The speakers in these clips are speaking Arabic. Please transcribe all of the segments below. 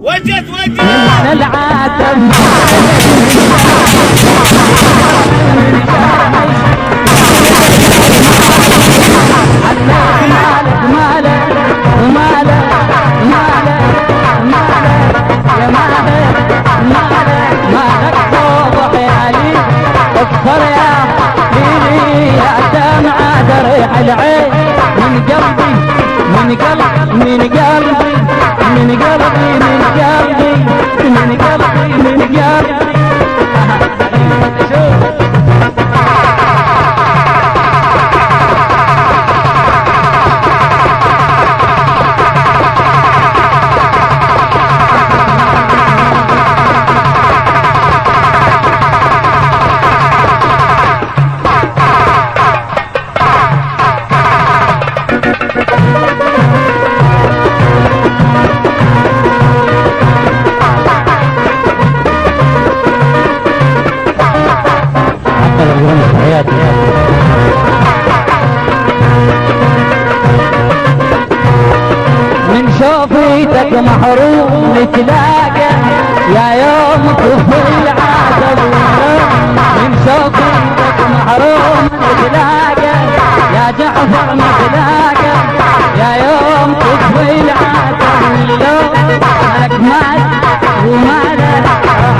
وجد وجد من العاتم العين من قلبي من قلبي من قلبي من قلبي من قلبي من قلبي من قلبي من شوفيتك محروم نتلاقى يا يوم كفر العادة من شوفيتك محروم نتلاقى يا جعفر نتلاقى يا يوم كفر العادة لك مالك ومالك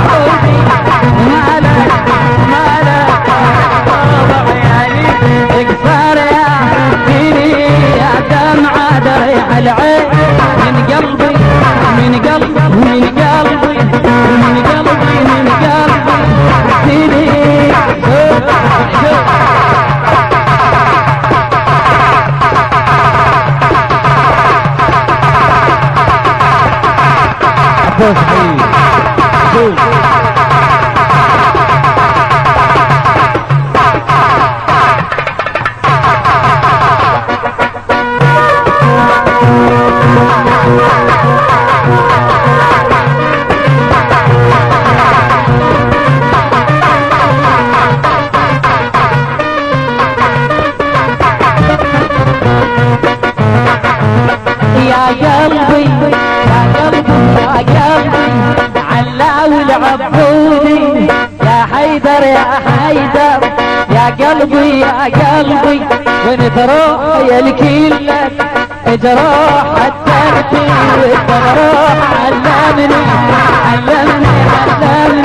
حبي ومالك مالك اكسر يا ديني يا دمعة دريح العين من قلبي من قلبي من قلبي من قلبي من قلبي ديني يا قلبي يا قلبي يا قلبي علاوي العبودي يا حيدر يا حيدر يا قلبي يا قلبي وين تروح يا الكلك تروح الترتيب تروح علمني علمني علمني